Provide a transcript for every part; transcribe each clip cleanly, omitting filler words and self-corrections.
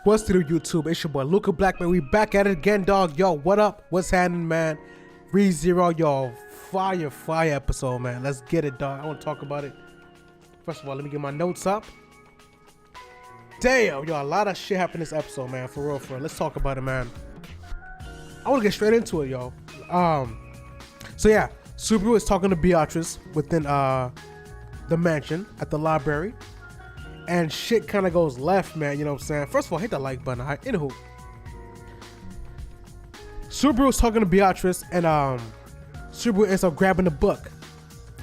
What's to the YouTube? It's your boy LucaBlack, man. We back at it again, dog. Yo, what up? What's happening, man? ReZero, yo, fire episode, man. Let's get it, dog. I want to talk about it. First of all, let me get my notes up. Damn, yo, a lot of shit happened this episode, man. For real. Let's talk about it, man. I want to get straight into it, yo. So yeah, Subaru is talking to Beatrice within the mansion at the library. And shit kind of goes left, man, you know what I'm saying? First of all, hit the like button, alright? Anywho, Subaru is talking to Beatrice, and Subaru ends up grabbing the book.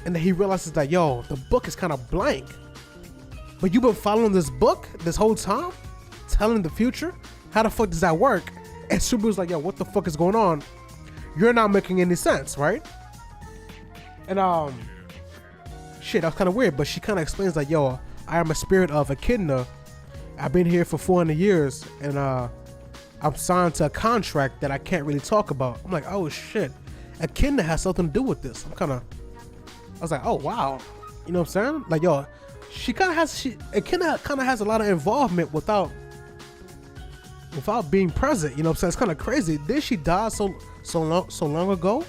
And then he realizes that, yo, the book is kind of blank. But you've been following this book this whole time? Telling the future? How the fuck does that work? And Subaru's like, yo, what the fuck is going on? You're not making any sense, right? And, shit, that was kind of weird, but she kind of explains like, yo, I am a spirit of Echidna. I've been here for 400 years, and I'm signed to a contract that I can't really talk about. I'm like, oh shit, Echidna has something to do with this. I was like, oh wow, you know what I'm saying? Like, yo, Echidna kind of has a lot of involvement without being present. You know what I'm saying? It's kind of crazy. Did she die so long ago?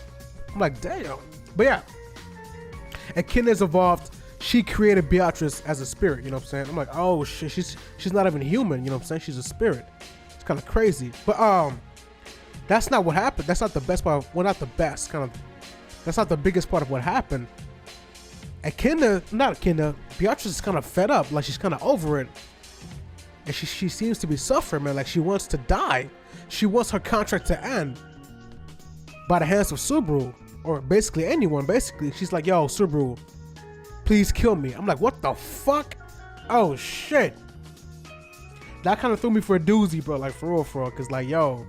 I'm like, damn. But yeah, Echidna's evolved. She created Beatrice as a spirit, you know what I'm saying? I'm like, oh shit, she's not even human, you know what I'm saying? She's a spirit. It's kind of crazy. But that's not what happened. That's not the best part. Well, not the best, that's not the biggest part of what happened. Beatrice is kind of fed up, like she's kind of over it. And she seems to be suffering, man, like she wants to die. She wants her contract to end by the hands of Subaru, or basically anyone, basically. She's like, yo, Subaru, please kill me. I'm like, what the fuck? Oh shit. That kind of threw me for a doozy, bro. Like, for real, because like, yo,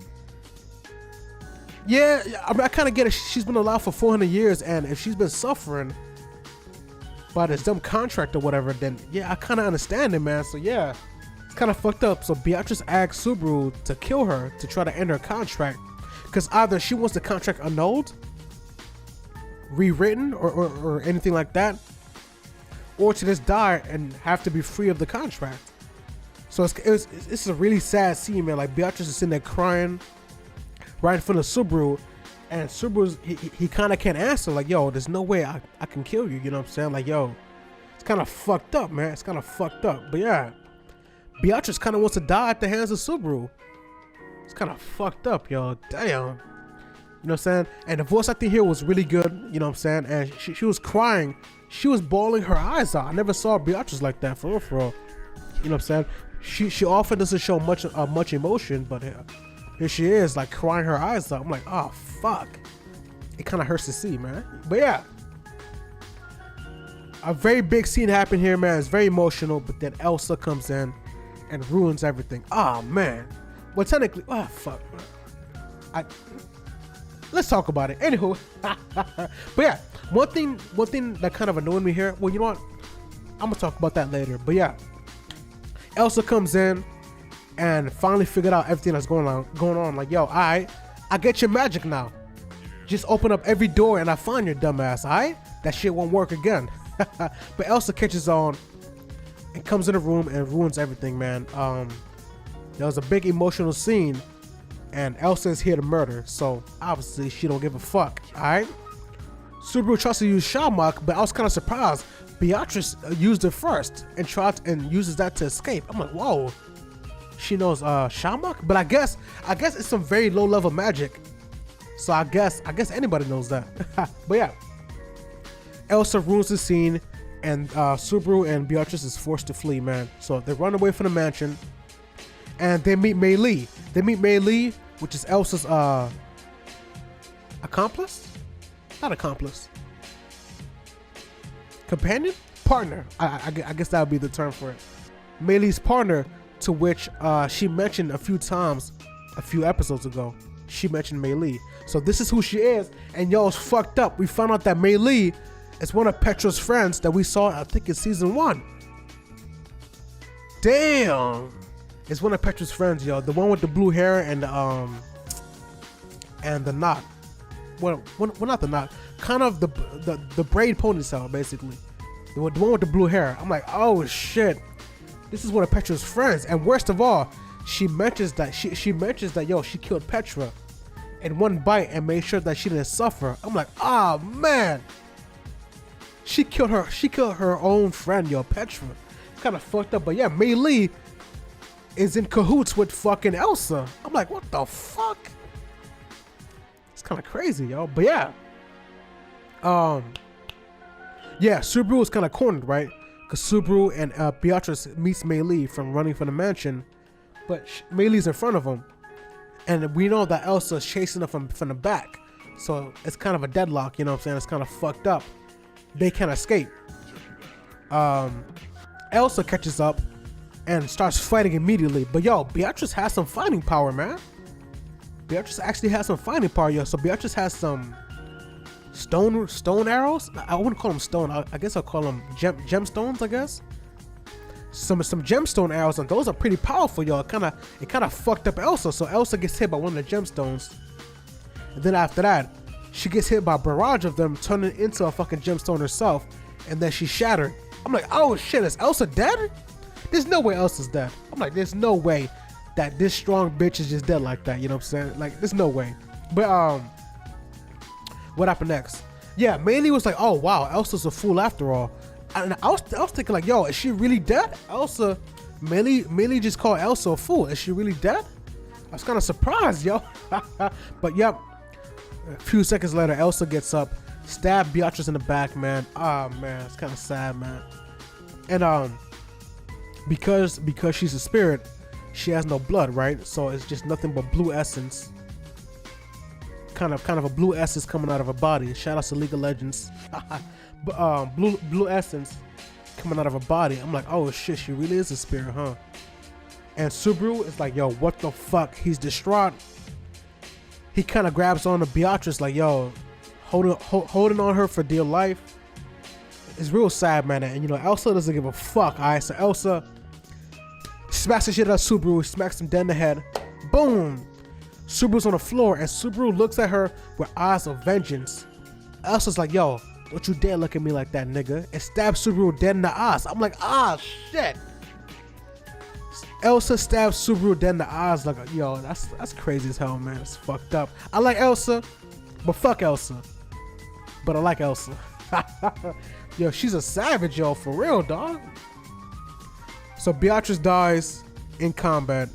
yeah, I mean, I kind of get it. She's been alive for 400 years, and if she's been suffering by this dumb contract or whatever, then yeah, I kind of understand it, man. So yeah, it's kind of fucked up. So Beatrice asked Subaru to kill her to try to end her contract, because either she wants the contract annulled, rewritten, or anything like that, or to just die and have to be free of the contract. So it's a really sad scene, man. Like, Beatrice is sitting there crying right in front of Subaru, and Subaru's he kind of can't answer. Like, yo, there's no way I can kill you. You know what I'm saying? Like, yo, it's kind of fucked up, man. It's kind of fucked up. But yeah, Beatrice kind of wants to die at the hands of Subaru. It's kind of fucked up, yo. Damn. You know what I'm saying? And the voice acting here was really good. You know what I'm saying? And she was crying. She was bawling her eyes out. I never saw Beatrice like that, for real. You know what I'm saying? She often doesn't show much emotion, but here she is, like, crying her eyes out. I'm like, oh fuck. It kind of hurts to see, man. But yeah, a very big scene happened here, man. It's very emotional, but then Elsa comes in and ruins everything. Oh man. Well, technically, oh fuck, man. Let's talk about it. Anywho, but yeah, one thing that kind of annoyed me here. Well, you know what? I'm gonna talk about that later. But yeah, Elsa comes in and finally figured out everything that's going on. Like, yo, I get your magic now. Just open up every door and I find your dumbass. Alright, that shit won't work again. But Elsa catches on and comes in the room and ruins everything, man. There was a big emotional scene. And Elsa is here to murder, so obviously she don't give a fuck, alright? Subaru tries to use Shamrock, but I was kind of surprised. Beatrice used it first and uses that to escape. I'm like, whoa, she knows Shamrock? But I guess it's some very low level magic. So I guess anybody knows that. But yeah, Elsa ruins the scene, and Subaru and Beatrice is forced to flee, man. So they run away from the mansion, and they meet Mei Li, which is Elsa's accomplice? Not accomplice. Companion? Partner. I guess that would be the term for it. Mei Li's partner, to which she mentioned a few times a few episodes ago. She mentioned Mei Li. So this is who she is, and yo, it's fucked up. We found out that Mei Li is one of Petra's friends that we saw, I think, in season 1. Damn. It's one of Petra's friends, yo. The one with the blue hair and the knot. Well, not the knot. Kind of the braid ponytail, basically. The one with the blue hair. I'm like, oh shit. This is one of Petra's friends. And worst of all, she mentions that yo, she killed Petra in one bite and made sure that she didn't suffer. I'm like, ah, man. She killed her own friend, yo, Petra. It's kind of fucked up, but yeah, Mei Lee is in cahoots with fucking Elsa. I'm like, what the fuck? It's kind of crazy, yo. But yeah, yeah, Subaru is kind of cornered, right? Because Subaru and Beatrice meets Mei Lee from running from the mansion, but Mei Lee's in front of him, and we know that Elsa is chasing her from the back, so it's kind of a deadlock. You know what I'm saying? It's kind of fucked up. They can't escape. Elsa catches up and starts fighting immediately. But yo, Beatrice has some fighting power, man. Beatrice actually has some fighting power, yo. So Beatrice has some stone arrows. I wouldn't call them stone. I guess I'll call them gemstones. I guess some gemstone arrows, and those are pretty powerful, yo. It kind of fucked up Elsa. So Elsa gets hit by one of the gemstones, and then after that, she gets hit by a barrage of them, turning into a fucking gemstone herself, and then she's shattered. I'm like, oh shit, is Elsa dead? There's no way Elsa's dead. I'm like, there's no way that this strong bitch is just dead like that. You know what I'm saying? Like, there's no way. But what happened next? Yeah, Mei Lee was like, oh wow, Elsa's a fool after all. And I was thinking like, yo, is she really dead? Mei Lee just called Elsa a fool. Is she really dead? I was kind of surprised, yo. But yep. A few seconds later, Elsa gets up, stab Beatrice in the back, man. Ah, man, it's kind of sad, man. And because she's a spirit, she has no blood, right? So it's just nothing but blue essence. Kind of a blue essence coming out of her body. Shout out to League of Legends. But blue essence coming out of her body. I'm like, oh shit, she really is a spirit, huh? And Subaru is like, yo, what the fuck? He's distraught. He kind of grabs on to Beatrice like, yo, holding on her for dear life. It's real sad, man. And you know, Elsa doesn't give a fuck. All right, so Elsa smacks the shit out of Subaru, smacks him dead in the head. Boom. Subaru's on the floor, and Subaru looks at her with eyes of vengeance. Elsa's like, yo, don't you dare look at me like that, nigga, and stabs Subaru dead in the eyes. I'm like, ah, shit. Elsa stabs Subaru dead in the eyes. Like, yo, that's crazy as hell, man. It's fucked up. I like Elsa, but fuck Elsa. But I like Elsa. Yo, she's a savage, yo, for real, dog. So Beatrice dies in combat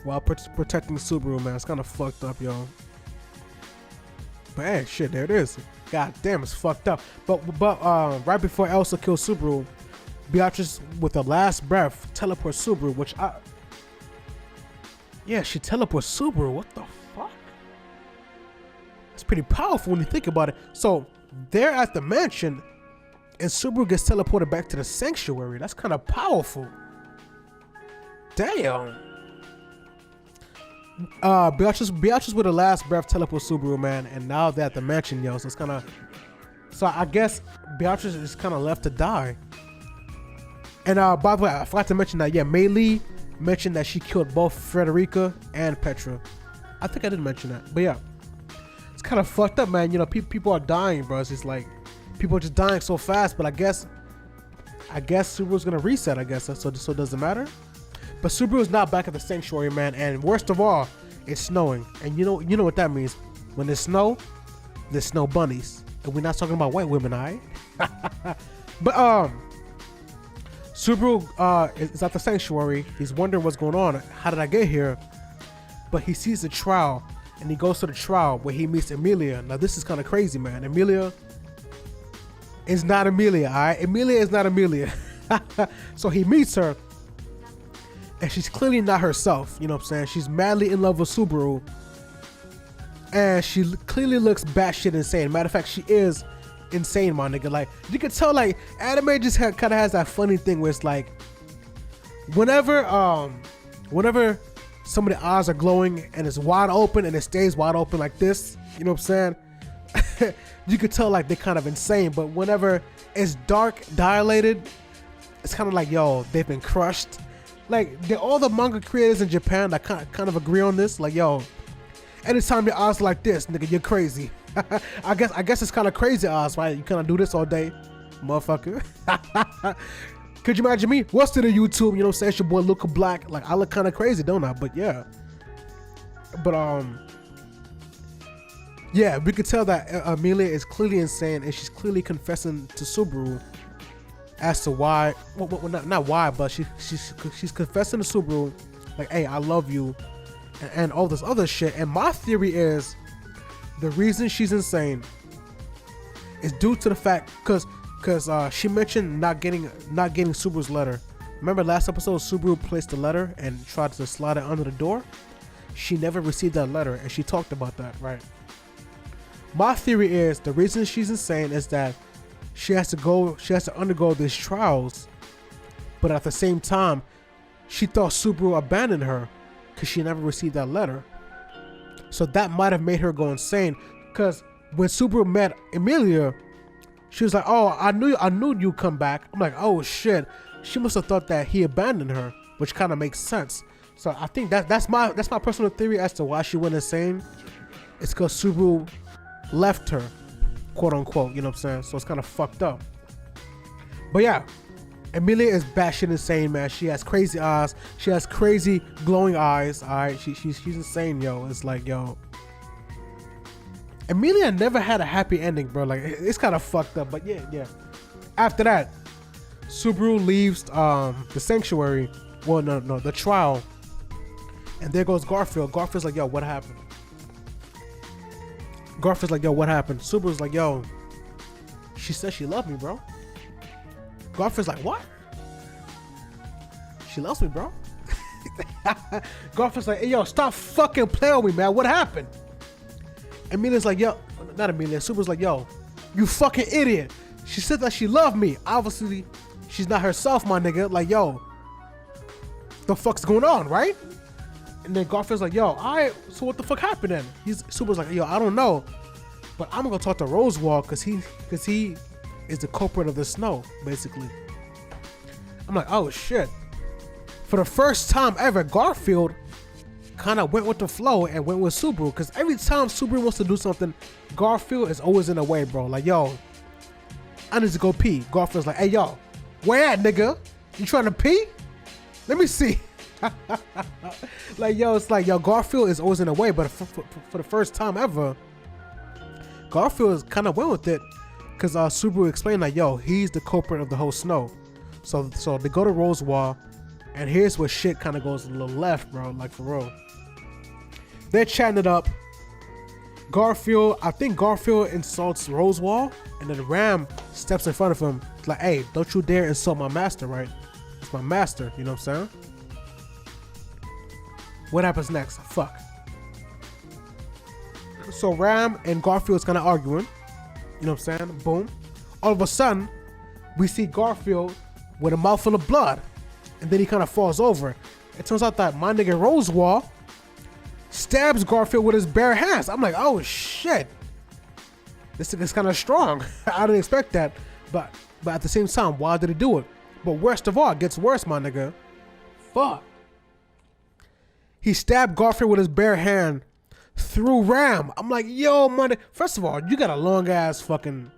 while protecting Subaru, man. It's kind of fucked up, yo. But hey, shit, there it is. God damn, it's fucked up. But right before Elsa kills Subaru, Beatrice, with her last breath, teleports Subaru, yeah, she teleports Subaru. What the fuck? It's pretty powerful when you think about it. So they're at the mansion, and Subaru gets teleported back to the sanctuary. That's kind of powerful. Damn. Beatrice with her last breath teleports Subaru, man, and now they're at the mansion, yo. So it's kind of, so I guess Beatrice is kind of left to die. And by the way, I forgot to mention that, yeah, Mei Lee mentioned that she killed both Frederica and Petra. I think I did mention that, but yeah, it's kind of fucked up, man. You know, people are dying, bro. It's just like people are just dying so fast. But I guess Subaru's gonna reset. I guess so it doesn't matter. But Subaru's not back at the sanctuary, man. And worst of all, it's snowing. And you know what that means. When there's snow bunnies. And we're not talking about white women, alright? But Subaru is at the sanctuary. He's wondering what's going on. How did I get here? But he sees the trial, and he goes to the trial where he meets Emilia. Now this is kind of crazy, man. Emilia is not Emilia, all right? Emilia is not Emilia. So he meets her, and she's clearly not herself. You know what I'm saying? She's madly in love with Subaru, and she clearly looks batshit insane. Matter of fact, she is insane, my nigga. Like, you can tell, like, anime just kind of has that funny thing where it's like, whenever some of the eyes are glowing and it's wide open and it stays wide open like this, you know what I'm saying? You could tell like they're kind of insane. But whenever it's dark, dilated, it's kind of like, yo, they've been crushed. Like, all the manga creators in Japan that kind of agree on this. Like, yo, anytime your eyes are like this, nigga, you're crazy. I guess it's kind of crazy eyes, right? You kind of do this all day, motherfucker. Could you imagine me? What's to the YouTube? You know what I'm saying? It's your boy LucaBlack. Like, I look kind of crazy, don't I? But yeah. But yeah, we could tell that Emilia is clearly insane, and she's clearly confessing to Subaru as to why. Well, not why, but she's confessing to Subaru, like, hey, I love you, and all this other shit. And my theory is the reason she's insane is due to the fact because she mentioned not getting Subaru's letter. Remember last episode, Subaru placed the letter and tried to slide it under the door. She never received that letter, and she talked about that, right? My theory is the reason she's insane is that she has to undergo these trials, but at the same time, she thought Subaru abandoned her because she never received that letter. So that might have made her go insane. Because when Subaru met Emilia, she was like, "Oh, I knew you'd come back." I'm like, "Oh shit!" She must have thought that he abandoned her, which kind of makes sense. So I think that's my personal theory as to why she went insane. It's because Subaru left her, quote unquote. You know what I'm saying? So it's kind of fucked up. But yeah, Emilia is batshit insane, man. She has crazy eyes. She has crazy glowing eyes. All right, she's insane, yo. It's like, yo, Emilia never had a happy ending, bro. Like, it's kind of fucked up. But yeah. After that, Subaru leaves the sanctuary. Well, no, the trial. And there goes Garfield. Garfield's like, yo, what happened? Garfield's like, yo, what happened? Subaru's like, yo, she said she loved me, bro. Garfield's like, what? She loves me, bro. Garfield's like, hey, yo, stop fucking playing with me, man. What happened? Emilia's like, yo, not Emilia. Subaru's like, yo, you fucking idiot. She said that she loved me. Obviously, she's not herself, my nigga. Like, yo, the fuck's going on, right? And then Garfield's like, yo, so what the fuck happened then? Subaru's like, yo, I don't know, but I'm gonna talk to Rosewaal because he is the culprit of the snow, basically. I'm like, oh shit. For the first time ever, Garfield kind of went with the flow and went with Subaru, because every time Subaru wants to do something, Garfield is always in the way, bro. Like, yo, I need to go pee. Garfield's like, hey, yo, where at, nigga? You trying to pee? Let me see. Like, yo, it's like, yo, Garfield is always in the way, but for the first time ever, Garfield kind of went with it, because Subaru explained like, yo, he's the culprit of the whole snow. So they go to Rosewaal, and here's where shit kind of goes a little left, bro, like for real. They're chatting it up. I think Garfield insults Rosewaal, and then Ram steps in front of him. It's like, hey, don't you dare insult my master, right? It's my master, you know what I'm saying? What happens next? Fuck. So Ram and Garfield's kind of arguing. You know what I'm saying? Boom. All of a sudden, we see Garfield with a mouthful of blood. And then he kind of falls over. It turns out that my nigga Rosewaal stabs Garfield with his bare hands. I'm like, oh shit. This thing is kind of strong. I didn't expect that. But at the same time, why did he do it? But worst of all, it gets worse, my nigga. Fuck. He stabbed Garfield with his bare hand through Ram. I'm like, yo, man. First of all, you got a long ass fucking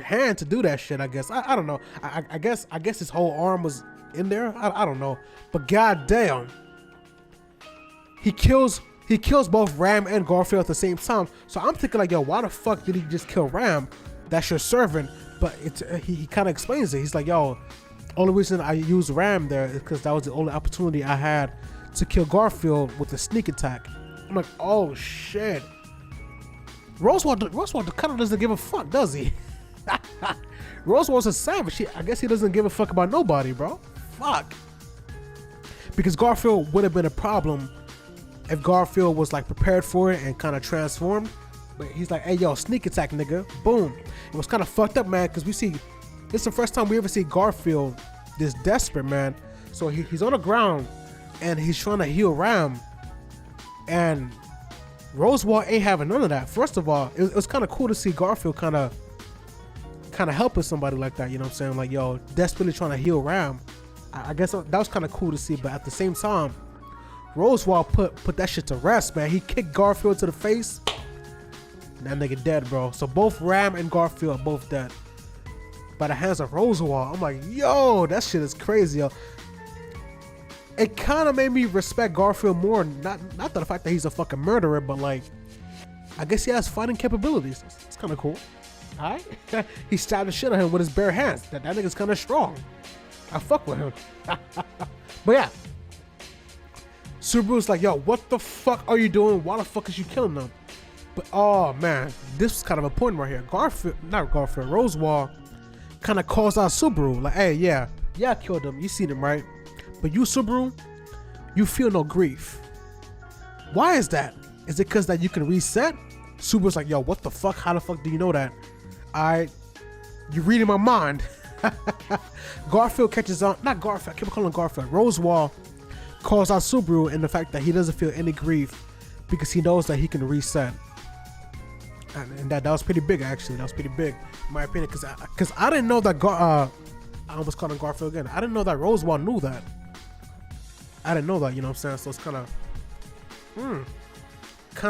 hand to do that shit, I guess. I don't know. I guess his whole arm was in there. I don't know. But goddamn. He kills both Ram and Garfield at the same time. So I'm thinking like, yo, why the fuck did he just kill Ram? That's your servant. But he kind of explains it. He's like, yo, only reason I used Ram there is because that was the only opportunity I had to kill Garfield with a sneak attack. I'm like, oh shit. Rosewaal kind of doesn't give a fuck, does he? Rosewaal's a savage. I guess he doesn't give a fuck about nobody, bro. Fuck. Because Garfield would have been a problem if Garfield was like prepared for it and kind of transformed. But he's like, hey, yo, sneak attack, nigga. Boom. It was kind of fucked up, man, because this is the first time we ever see Garfield this desperate, man. So he's on the ground and he's trying to heal Ram. And Rosewaal ain't having none of that. First of all, it was kind of cool to see Garfield kind of helping somebody like that, you know what I'm saying? Like, yo, desperately trying to heal Ram. I guess that was kind of cool to see, but at the same time, Rosewaal put that shit to rest, man. He kicked Garfield to the face. That nigga dead, bro. So both Ram and Garfield are both dead. by the hands of Rosewaal. I'm like, yo, that shit is crazy, yo. It kind of made me respect Garfield more. Not the fact that he's a fucking murderer, but like, I guess he has fighting capabilities. It's kind of cool. All right, he stabbed the shit out of him with his bare hands. That nigga's kind of strong. I fuck with him. But yeah, Subaru's like, yo, what the fuck are you doing? Why the fuck is you killing them? But oh man, this was kind of important right here. Rosewaal kind of calls out Subaru, like, hey, yeah, I killed him. You seen him, right? But you, Subaru, you feel no grief. Why is that? Is it because that you can reset? Subaru's like, yo, what the fuck? How the fuck do you know that? You're reading my mind. Garfield catches on, not Garfield, I keep calling him Garfield. Rosewaal calls out Subaru in the fact that he doesn't feel any grief because he knows that he can reset. And that was pretty big, actually. That was pretty big, in my opinion, because I didn't know that I almost called him Garfield again. I didn't know that Rosewaal knew that. I didn't know that, you know what I'm saying? So it's kind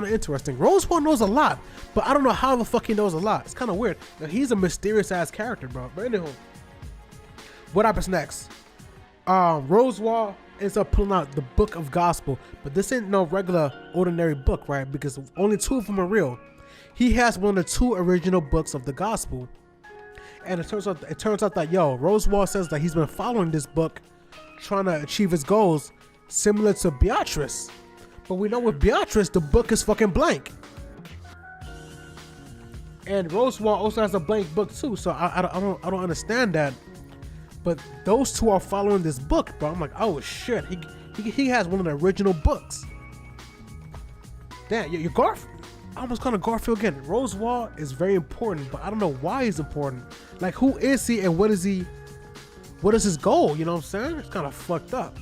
of interesting. Rosewaal knows a lot, but I don't know how the fuck he knows a lot. It's kind of weird. Now, he's a mysterious ass character, bro. But anywho, what happens next? Rosewaal ends up pulling out the Book of Gospel, but this ain't no regular ordinary book, right? Because only 2 of them are real. He has one of the 2 original books of the gospel, and it turns out that Rosewaal says that he's been following this book, trying to achieve his goals, similar to Beatrice. But we know with Beatrice, the book is fucking blank. And Rosewaal also has a blank book too, so I don't understand that. But those 2 are following this book, bro. I'm like, oh shit, he has one of the original books. Damn, you're Garfield. I almost called him Garfield again. Rosewaal is very important, but I don't know why he's important. Like, who is he and what is his goal? You know what I'm saying? It's kind of fucked up.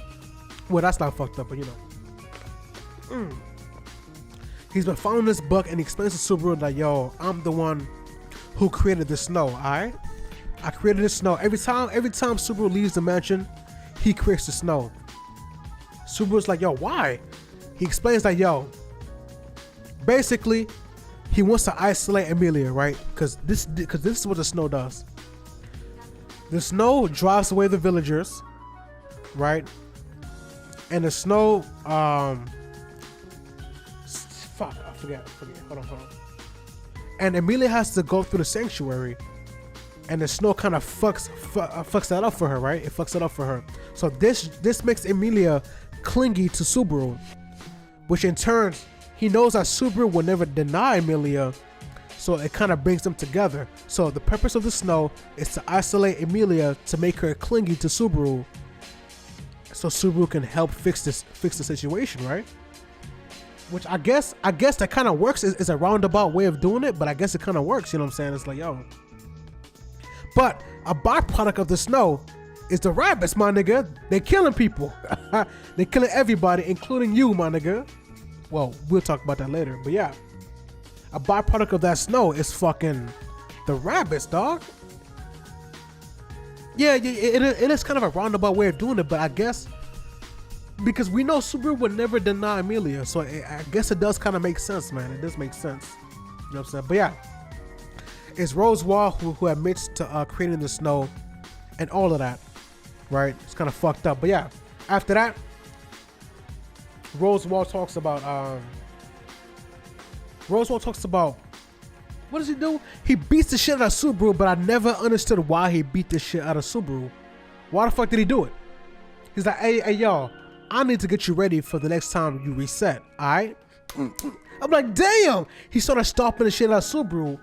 Well, that's not fucked up, but you know. He's been following this book and he explains to Subaru that, yo, I'm the one who created the snow, alright? I created the snow. Every time Subaru leaves the mansion, he creates the snow. Subaru's like, yo, why? He explains that, yo, basically, he wants to isolate Emilia, right? Because this is what the snow does. The snow drives away the villagers, right? And the snow, fuck, I forget. Hold on. And Emilia has to go through the sanctuary, and the snow kind of fucks that up for her, right? It fucks it up for her. So this makes Emilia clingy to Subaru, which in turn, he knows that Subaru will never deny Emilia, so it kind of brings them together. So the purpose of the snow is to isolate Emilia to make her clingy to Subaru, so Subaru can help fix the situation, right? Which I guess that kind of works. Is a roundabout way of doing it, but I guess it kind of works. You know what I'm saying? It's like, yo. But a byproduct of the snow is the rabbits, my nigga. They killing people. They killing everybody, including you, my nigga. Well, we'll talk about that later, but yeah. A byproduct of that snow is fucking the rabbits, dog. Yeah, it is kind of a roundabout way of doing it, but I guess because we know Subaru would never deny Emilia, so I guess it does kind of make sense, man. It does make sense. You know what I'm saying? But yeah, it's Rosewaal who admits to creating the snow and all of that, right? It's kind of fucked up, but yeah. After that, Rosewaal talks about what does he do? He beats the shit out of Subaru, but I never understood why he beat the shit out of Subaru. Why the fuck did he do it? He's like, hey y'all, I need to get you ready for the next time you reset, alright? I'm like, damn! He started stomping the shit out of Subaru,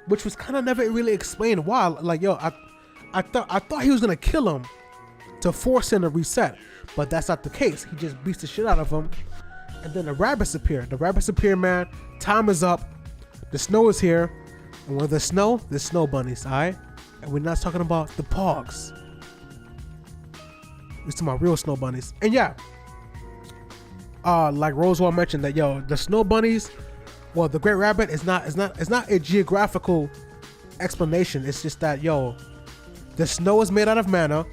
which was kind of never really explained why. Like, yo, I thought he was gonna kill him to force him to reset, but that's not the case. He just beats the shit out of him, and then the rabbits appear. The rabbits appear, man. Time is up. The snow is here, and with the snow bunnies, alright? And we're not talking about the pogs. We're talking about real snow bunnies. And yeah, like Rosewaal mentioned that, yo, the snow bunnies, well, the Great Rabbit is not a geographical explanation. It's just that, yo, the snow is made out of mana,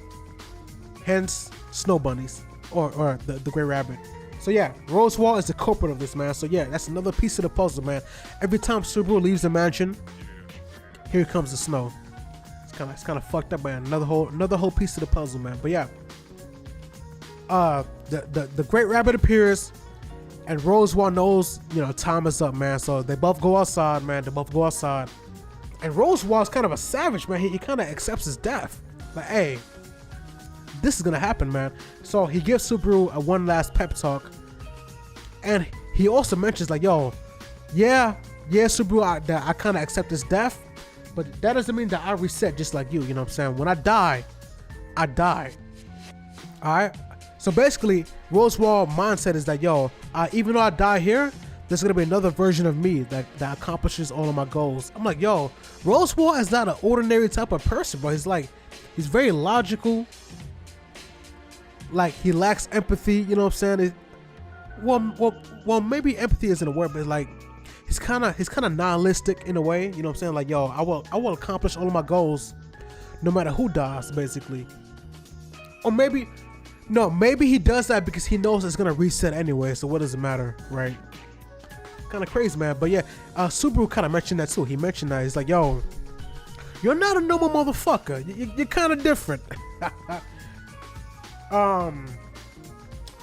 hence snow bunnies or the Great Rabbit. So yeah, Rosewaal is the culprit of this, man. So yeah, that's another piece of the puzzle, man. Every time Subaru leaves the mansion, here comes the snow. It's kind of fucked up, man. Another whole piece of the puzzle, man. But yeah, the Great Rabbit appears, and Rosewaal knows, time is up, man. So they both go outside, man. And Rosewaal's kind of a savage, man. He kind of accepts his death. Like, hey, this is gonna happen, man. So he gives Subaru a one last pep talk, and he also mentions like, yo, yeah, Subaru, I kind of accept his death, but that doesn't mean that I reset just like you. You know what I'm saying? When I die, I die. All right. So basically, Rosewaal mindset is that, yo, even though I die here, there's gonna be another version of me that accomplishes all of my goals. I'm like, yo, Rosewaal is not an ordinary type of person, bro. He's very logical. Like, he lacks empathy. You know what I'm saying? Well, maybe empathy isn't a word, but like, he's kind of nihilistic in a way. You know what I'm saying? Like, yo, I will accomplish all of my goals, no matter who dies, basically. Or maybe he does that because he knows it's gonna reset anyway. So what does it matter, right? Kind of crazy, man. But yeah, Subaru kind of mentioned that too. He mentioned that he's like, yo, you're not a normal motherfucker. You're kind of different.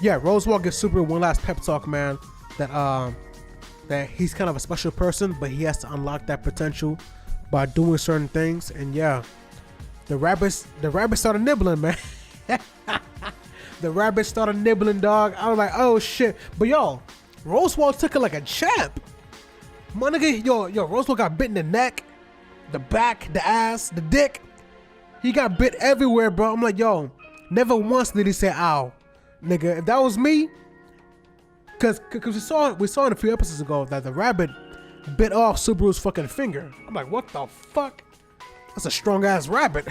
Yeah, Rosewaal gives Subaru one last pep talk, man. That he's kind of a special person, but he has to unlock that potential by doing certain things. And yeah, the rabbits started nibbling, man. The rabbits started nibbling, dog. I was like, oh shit. But yo, Rosewaal took it like a champ. My nigga, yo, Rosewaal got bit in the neck, the back, the ass, the dick. He got bit everywhere, bro. I'm like, yo, never once did he say ow. Nigga, if that was me, cause we saw in a few episodes ago that the rabbit bit off Subaru's fucking finger. I'm like, what the fuck? That's a strong ass rabbit.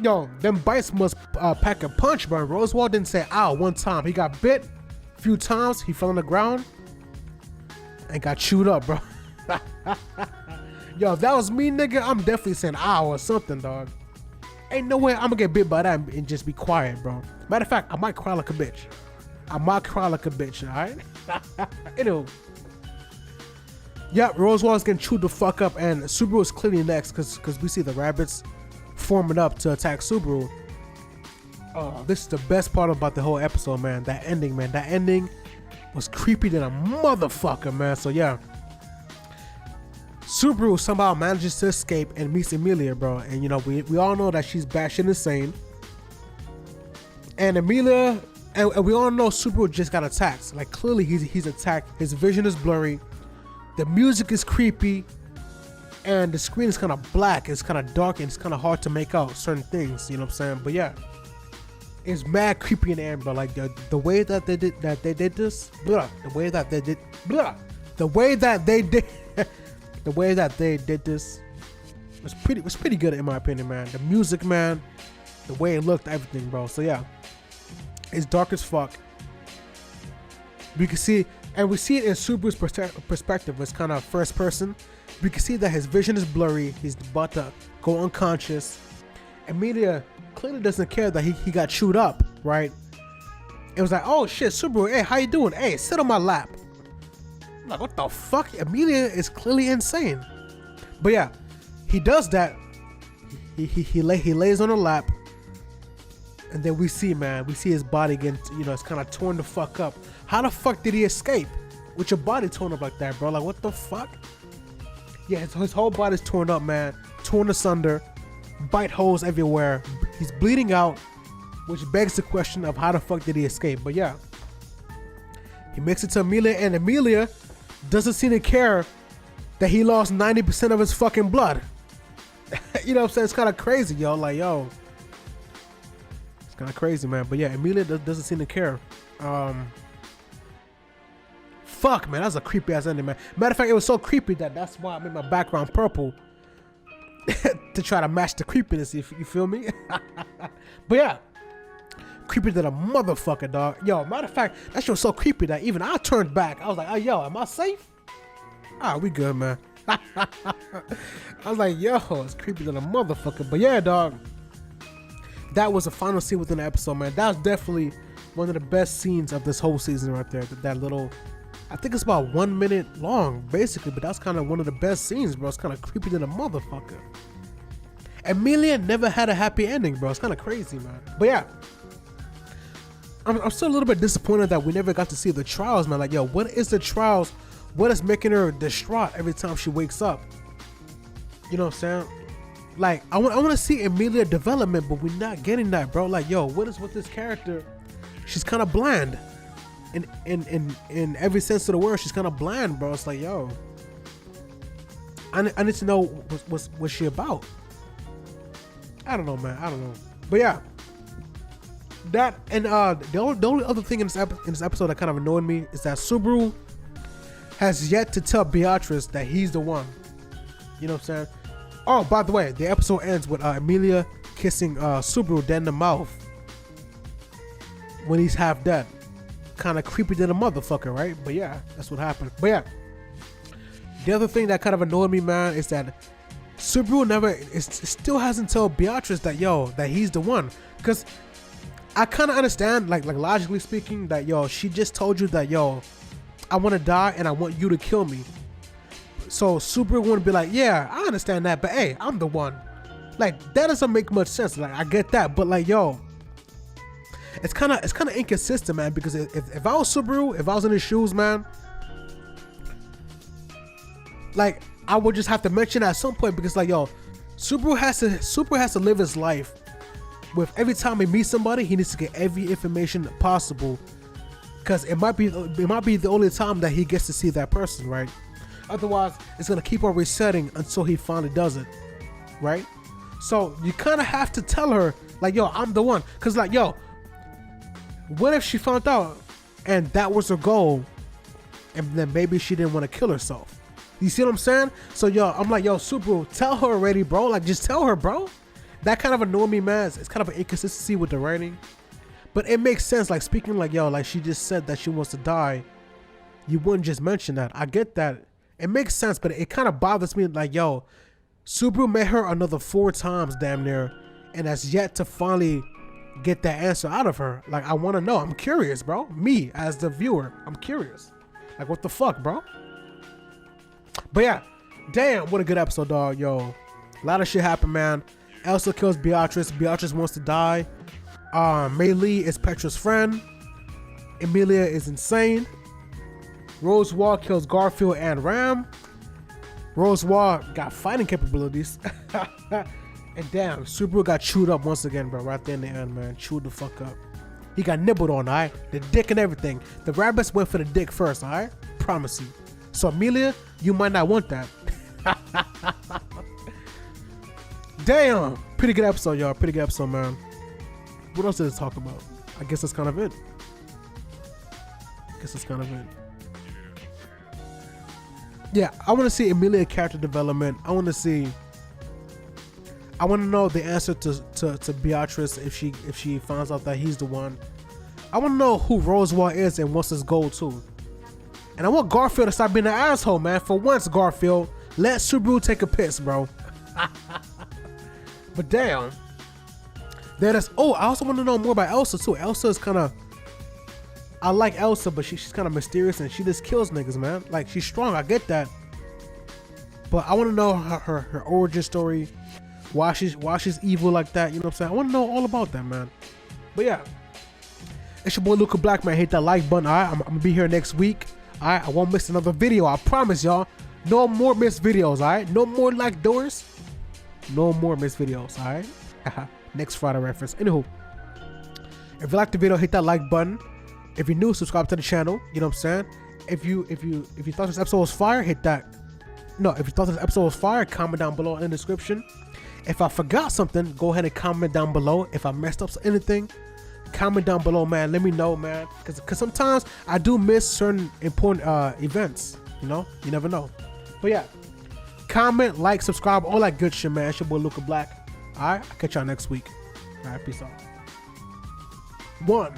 Yo, them bites must pack a punch, bro. Rosewaal didn't say ow one time. He got bit a few times. He fell on the ground and got chewed up, bro. Yo, if that was me, nigga, I'm definitely saying ow or something, dog. Ain't no way I'm gonna get bit by that and just be quiet, bro. Matter of fact, I might cry like a bitch. Alright? Anyway. Yeah, Rosewaal's getting chewed the fuck up, and Subaru is clearly next because we see the rabbits forming up to attack Subaru. This is the best part about the whole episode, man. That ending, man. That ending was creepy than a motherfucker, man. So yeah, Subaru somehow manages to escape and meets Emilia, bro. And we all know that she's batshit insane. And Emilia, and we all know Subaru just got attacked. Like, clearly he's attacked. His vision is blurry. The music is creepy. And the screen is kind of black. It's kind of dark, and it's kind of hard to make out certain things. You know what I'm saying? But yeah, it's mad creepy in the end, bro. Like the way that they did this, blah, the way that they did this was pretty good in my opinion, man. The music, man, the way it looked, everything, bro. So yeah, it's dark as fuck. We can see, and we see it in Subaru's perspective. It's kind of first person. We can see that his vision is blurry. He's about to go unconscious. Emilia clearly doesn't care that he got chewed up, right? It was like, oh shit, Subaru, hey, how you doing? Hey, sit on my lap. I'm like, what the fuck? Emilia is clearly insane. But yeah, he does that. He lays on her lap, and then we see his body getting, it's kind of torn the fuck up. How the fuck did he escape with your body torn up like that, bro? Like, what the fuck? Yeah, his whole body's torn up, man. Torn asunder, bite holes everywhere. He's bleeding out, which begs the question of how the fuck did he escape? But yeah, he makes it to Emilia, and Emilia doesn't seem to care that he lost 90% of his fucking blood. You know what I'm saying? It's kind of crazy, yo. Like, yo, it's kind of crazy, man. But yeah, Emilia doesn't seem to care. Fuck, man, that's a creepy ass ending, man. Matter of fact, it was so creepy that's why I made my background purple to try to match the creepiness. You feel me? But yeah, creepy than a motherfucker, dog. Yo, matter of fact, that shit was so creepy that even I turned back. I was like, oh, yo, am I safe? We good, man. I was like, yo, it's creepy than a motherfucker. But yeah, dog, that was the final scene within the episode, man. That was definitely one of the best scenes of this whole season right there. That little, I think it's about 1 minute long, basically, but that's kind of one of the best scenes, bro. It's kind of creepy than a motherfucker. Emilia never had a happy ending, bro. It's kind of crazy, man. But yeah, I'm still a little bit disappointed that we never got to see the trials, man. Like, yo, what is the trials? What is making her distraught every time she wakes up? You know what I'm saying? Like, I want to see Emilia development, but we're not getting that, bro. Like, yo, what is with this character? She's kind of bland. In every sense of the word, she's kind of bland, bro. It's like, yo, I need to know what's she about. I don't know, man. I don't know. But yeah, that and the only other thing in this episode that kind of annoyed me is that Subaru has yet to tell Beatrice that he's the one. You know what I'm saying? Oh, by the way, the episode ends with Emilia kissing Subaru dead in the mouth when he's half dead. Kind of creepy than a motherfucker, right? But yeah, that's what happened. But yeah, the other thing that kind of annoyed me, man, is that Subaru still hasn't told Beatrice that, yo, that he's the one. Because I kind of understand, like logically speaking, that, yo, she just told you that, yo, I want to die and I want you to kill me. So Subaru wouldn't be like, yeah, I understand that, but hey, I'm the one. Like, that doesn't make much sense. Like, I get that, but like, yo, it's kind of inconsistent, man. Because if I was Subaru, if I was in his shoes, man, like, I would just have to mention at some point, because like, yo, Subaru has to live his life with every time he meets somebody, he needs to get every information possible, because it might be the only time that he gets to see that person, right? Otherwise, it's gonna keep on resetting until he finally does it, right? So you kind of have to tell her, like, yo, I'm the one, because like, yo, what if she found out and that was her goal, and then maybe she didn't want to kill herself? You see what I'm saying? So yo, I'm like, yo, Subaru, tell her already, bro. Like, just tell her, bro. That kind of annoyed me, man. It's kind of an inconsistency with the writing, but it makes sense. Like, speaking like, yo, like, she just said that she wants to die. You wouldn't just mention that. I get that. It makes sense, but it kind of bothers me. Like, yo, Subaru met her another 4 times, damn near, and has yet to finally get that answer out of her. Like, I want to know. I'm curious, bro. Me as the viewer, I'm curious. Like, what the fuck, bro? But yeah, damn, what a good episode, dog. Yo, a lot of shit happened, man. Elsa kills Beatrice. Beatrice wants to die. Mei Lee is Petra's friend. Emilia is insane. Rosewaal kills Garfield and Ram. Rosewaal got fighting capabilities. And damn, Subaru got chewed up once again, bro. Right there in the end, man. Chewed the fuck up. He got nibbled on, alright? The dick and everything. The rabbits went for the dick first, alright? Promise you. So Emilia, you might not want that. Damn. Pretty good episode, y'all. Pretty good episode, man. What else did it talk about? I guess that's kind of it. Yeah, I want to see Emilia character development. I want to know the answer to Beatrice if she finds out that he's the one. I want to know who Rosewaal is and what's his goal too. And I want Garfield to stop being an asshole, man. For once, Garfield, let Subaru take a piss, bro. But damn. I also want to know more about Elsa too. Elsa is kind of, I like Elsa, but she's kind of mysterious and she just kills niggas, man. Like, she's strong, I get that. But I want to know her origin story, why she's evil like that, you know what I'm saying? I want to know all about that, man. But yeah, it's your boy LucaBlack, man. Hit that like button, alright? I'm gonna be here next week. Alright, I won't miss another video, I promise y'all. No more missed videos, alright? No more like doors. No more missed videos, alright? Next Friday reference. Anywho, if you liked the video, hit that like button. If you're new, subscribe to the channel. You know what I'm saying? If you thought this episode was fire, hit that. No, if you thought this episode was fire, comment down below in the description. If I forgot something, go ahead and comment down below. If I messed up anything, comment down below, man. Let me know, man. Cause sometimes I do miss certain important events. You know, you never know. But yeah, comment, like, subscribe, all that good shit, man. It's your boy LucaBlack. All right, I'll catch y'all next week. All right, peace out. 1.